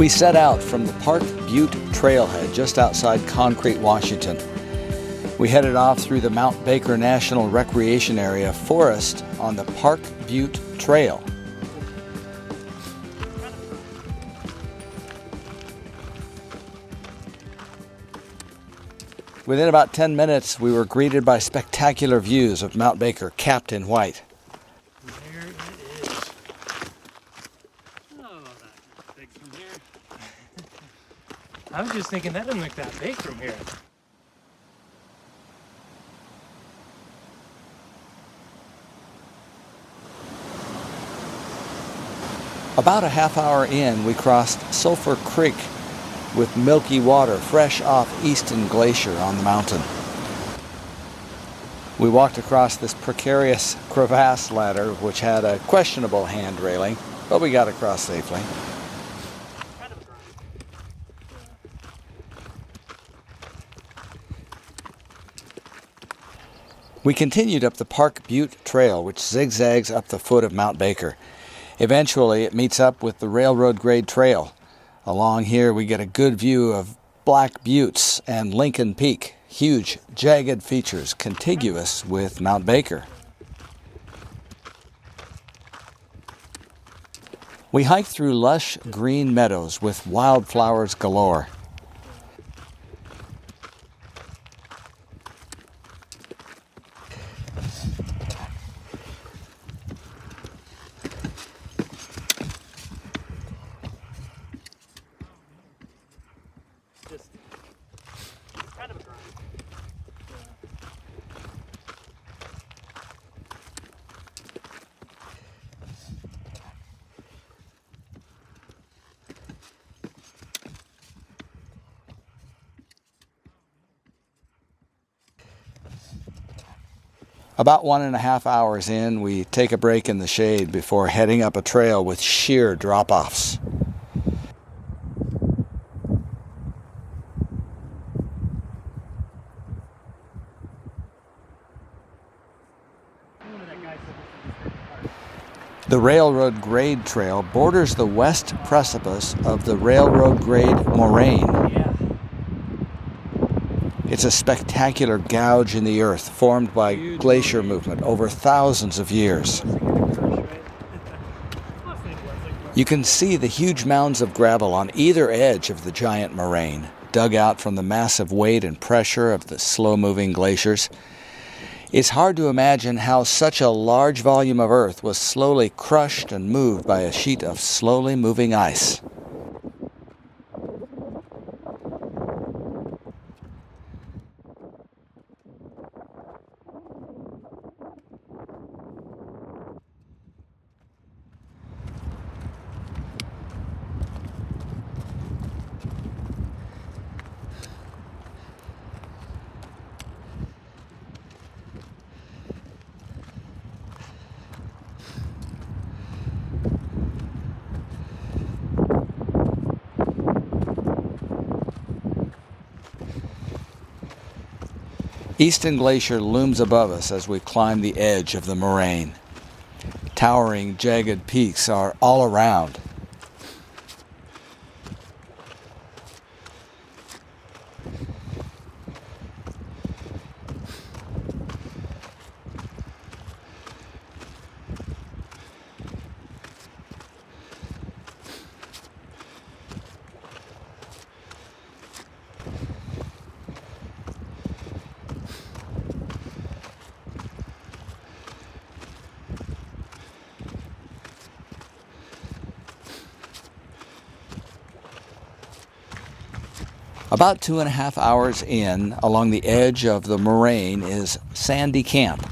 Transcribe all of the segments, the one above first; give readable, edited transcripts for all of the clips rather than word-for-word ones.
We set out from the Park Butte Trailhead just outside Concrete, Washington. We headed off through the Mount Baker National Recreation Area forest on the Park Butte Trail. Within about 10 minutes, we were greeted by spectacular views of Mount Baker capped in white. There it is. Oh, that's big from here. I was just thinking that doesn't look that big from here. About a half hour in, we crossed Sulphur Creek with milky water fresh off Easton Glacier on the mountain. We walked across this precarious crevasse ladder, which had a questionable hand railing, but we got across safely. We continued up the Park Butte Trail, which zigzags up the foot of Mount Baker. Eventually, it meets up with the railroad grade trail. Along here, we get a good view of Black Buttes and Lincoln Peak, huge, jagged features contiguous with Mount Baker. We hiked through lush green meadows with wildflowers galore. About 1.5 hours in, we take a break in the shade before heading up a trail with sheer drop-offs. The railroad grade trail borders the west precipice of the railroad grade Moraine. It's a spectacular gouge in the earth formed by glacier movement over thousands of years. You can see the huge mounds of gravel on either edge of the giant moraine, dug out from the massive weight and pressure of the slow-moving glaciers. It's hard to imagine how such a large volume of earth was slowly crushed and moved by a sheet of slowly moving ice. Easton Glacier looms above us as we climb the edge of the moraine. Towering, jagged peaks are all around. About 2.5 hours in, along the edge of the moraine, is Sandy Camp.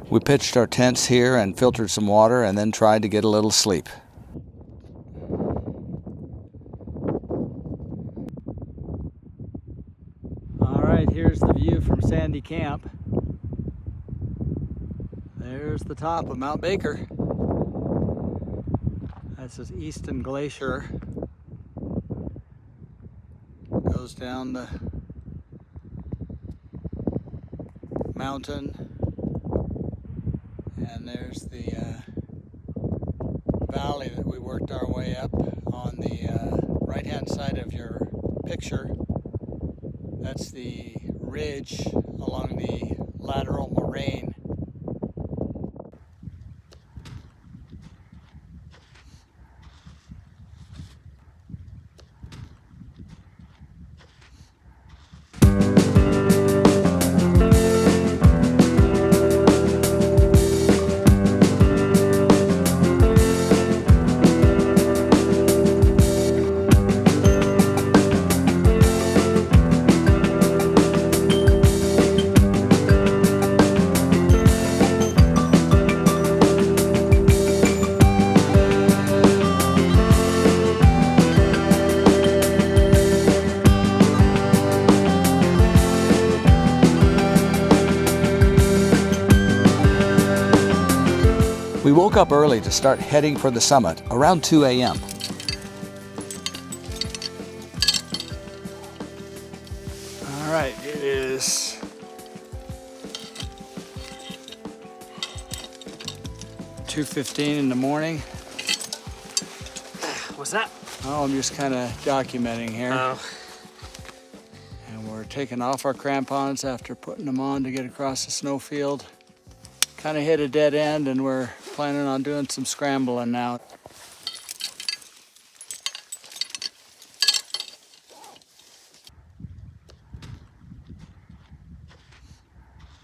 We pitched our tents here and filtered some water and then tried to get a little sleep. Alright, here's the view from Sandy Camp. There's the top of Mount Baker. This is Easton Glacier. Goes down the mountain. And there's the valley that we worked our way up on the right-hand side of your picture. That's the ridge along the lateral moraine. We woke up early to start heading for the summit around 2 a.m. All right, it is (2:15) in the morning. What's that? Oh, I'm just kind of documenting here. Oh. And we're taking off our crampons after putting them on to get across the snowfield. Kind of hit a dead end, and we're planning on doing some scrambling now.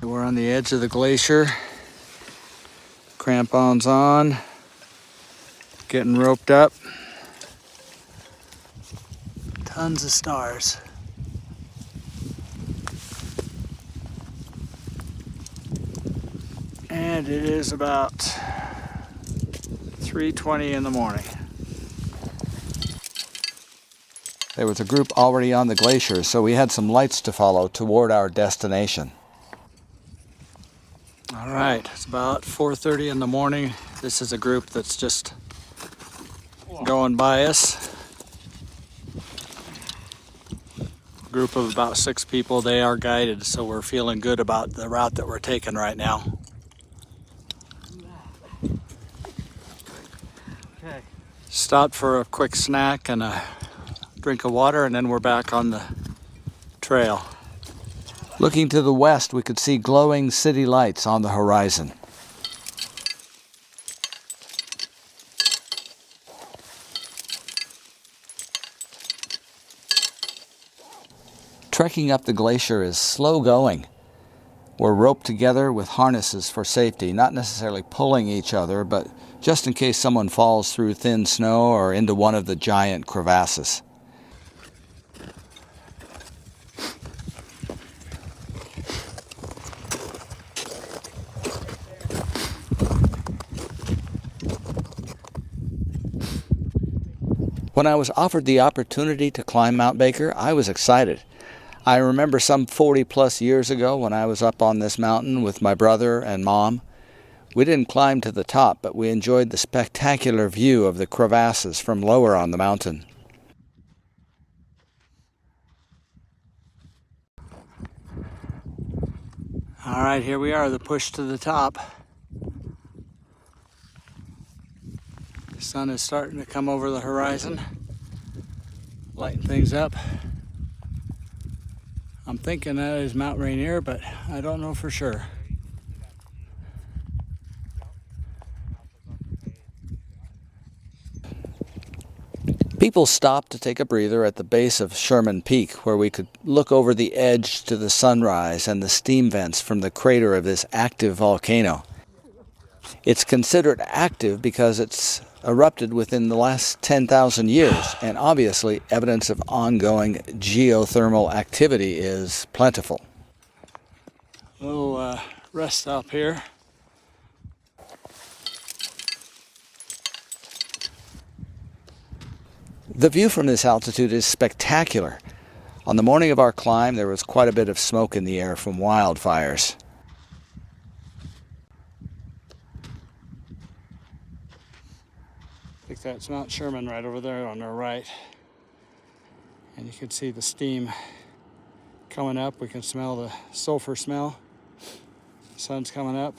We're on the edge of the glacier. Crampons on. Getting roped up. Tons of stars. And it is about 3:20 in the morning. There was a group already on the glacier, so we had some lights to follow toward our destination. All right, it's about 4:30 in the morning. This is a group that's just going by us. A group of about 6 people. They are guided, so we're feeling good about the route that we're taking right now. Okay. Stopped for a quick snack and a drink of water, and then we're back on the trail. Looking to the west, we could see glowing city lights on the horizon. Trekking up the glacier is slow going. We're roped together with harnesses for safety, not necessarily pulling each other, but just in case someone falls through thin snow or into one of the giant crevasses. When I was offered the opportunity to climb Mount Baker, I was excited. I remember some 40 plus years ago when I was up on this mountain with my brother and mom. We didn't climb to the top, but we enjoyed the spectacular view of the crevasses from lower on the mountain. All right, here we are, the push to the top. The sun is starting to come over the horizon, lighten things up. I'm thinking that is Mount Rainier, but I don't know for sure. People stopped to take a breather at the base of Sherman Peak, where we could look over the edge to the sunrise and the steam vents from the crater of this active volcano. It's considered active because it's erupted within the last 10,000 years, and obviously evidence of ongoing geothermal activity is plentiful. A little rest stop here. The view from this altitude is spectacular. On the morning of our climb, there was quite a bit of smoke in the air from wildfires. I think that's Mount Sherman right over there on our right. And you can see the steam coming up. We can smell the sulfur smell. The sun's coming up.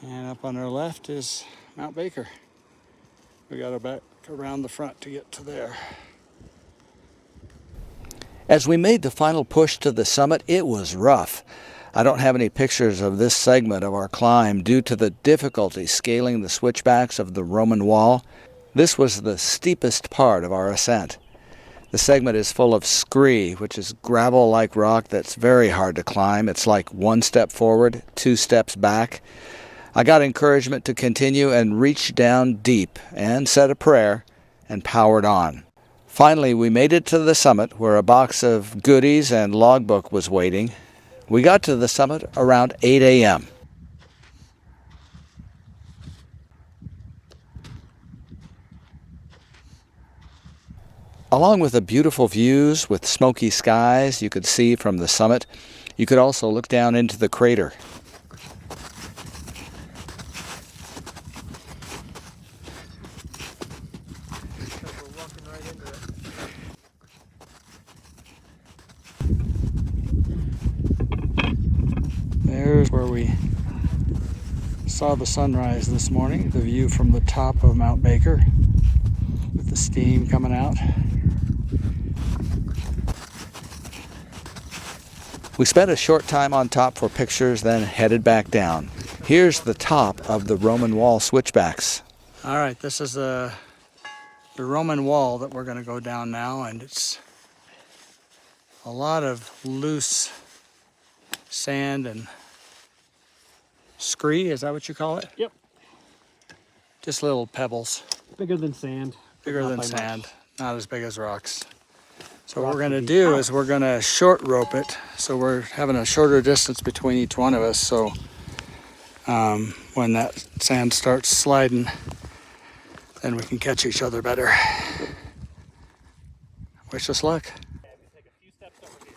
And up on our left is Mount Baker. We got to back around the front to get to there. As we made the final push to the summit, it was rough. I don't have any pictures of this segment of our climb due to the difficulty scaling the switchbacks of the Roman wall. This was the steepest part of our ascent. The segment is full of scree, which is gravel-like rock that's very hard to climb. It's like 1 step forward, 2 steps back. I got encouragement to continue and reached down deep and said a prayer and powered on. Finally, we made it to the summit where a box of goodies and logbook was waiting. We got to the summit around 8 a.m. Along with the beautiful views with smoky skies you could see from the summit, you could also look down into the crater. There's where we saw the sunrise this morning, the view from the top of Mount Baker with the steam coming out. We spent a short time on top for pictures, then headed back down. Here's the top of the Roman wall switchbacks. All right, this is the Roman wall that we're going to go down now, and it's a lot of loose sand and scree, is that what you call it? Yep. Just little pebbles. Bigger than sand. Bigger than sand, not as big as rocks. So what we're going to do is we're going to short rope it, so we're having a shorter distance between each one of us, so when that sand starts sliding, then we can catch each other better. Wish us luck. Take a few steps over here.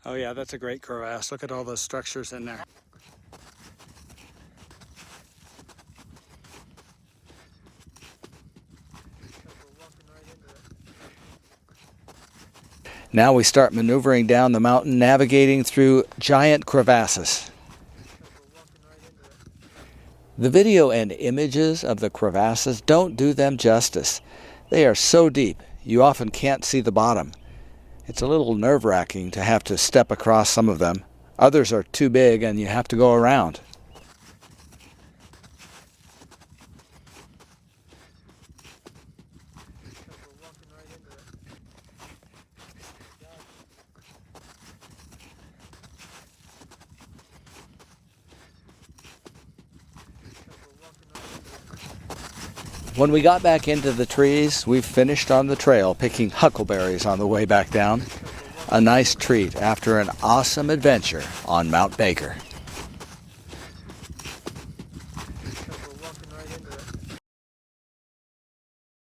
Oh yeah, that's a great crevasse. Look at all those structures in there. Now we start maneuvering down the mountain, navigating through giant crevasses. The video and images of the crevasses don't do them justice. They are so deep, you often can't see the bottom. It's a little nerve-wracking to have to step across some of them. Others are too big and you have to go around. When we got back into the trees, we finished on the trail picking huckleberries on the way back down. A nice treat after an awesome adventure on Mount Baker.